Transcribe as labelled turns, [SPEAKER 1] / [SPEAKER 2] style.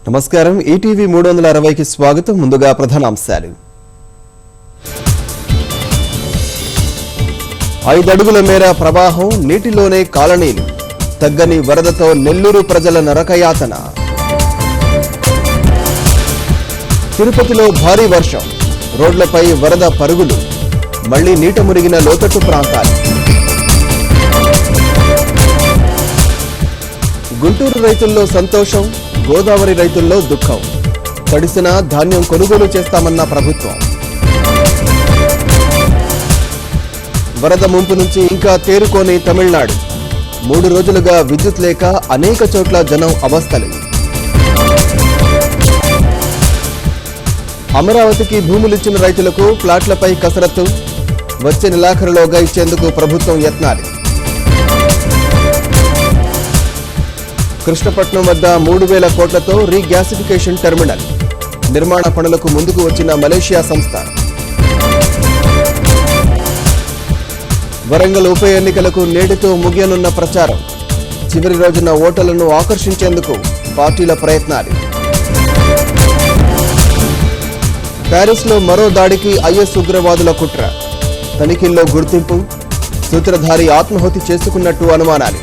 [SPEAKER 1] నమస్కారం ఈటీవీ 360కి స్వాగతం. ముందుగా ప్రధానాంశాలు. 5 అడుగుల మేర ప్రవాహం, నీటిలోనే కాలనీలు. తగ్గని వరదతో నెల్లూరు ప్రజల నరకయాతన. తిరుపతిలో భారీ వర్షం, రోడ్లపై వరద పరుగులు. మళ్లీ నీట మురిగిన లోతట్టు ప్రాంతాలు. గుంటూరు రైతుల్లో సంతోషం, గోదావరి రైతుల్లో దుఃఖం. తడిసిన ధాన్యం కొనుగోలు చేస్తామన్న ప్రభుత్వం. వరద ముంపు నుంచి ఇంకా తేరుకోని తమిళనాడు. 3 రోజులుగా విద్యుత్ లేక అనేక చోట్ల జనం అవస్థలు. అమరావతికి భూములిచ్చిన రైతులకు ప్లాట్లపై కసరత్తు. వచ్చే నెలాఖరులోగా ఇచ్చేందుకు ప్రభుత్వం యత్నాలు. కృష్ణపట్నం వద్ద 3,000 కోట్లతో రీగ్యాసిఫికేషన్ టెర్మినల్ నిర్మాణ పనులకు ముందుకు వచ్చిన మలేషియా సంస్థ. వరంగల్ ఉప ఎన్నికలకు నేటితో ముగియనున్న ప్రచారం. చివరి రోజున ఓటర్లను ఆకర్షించేందుకు పార్టీల ప్రయత్నాలు. ప్యారిస్లో మరో దాడికి ఐఎస్ ఉగ్రవాదుల కుట్ర. తనిఖీల్లో గుర్తింపు. సూత్రధారి ఆత్మాహుతి చేసుకున్నట్టు అనుమానాలు.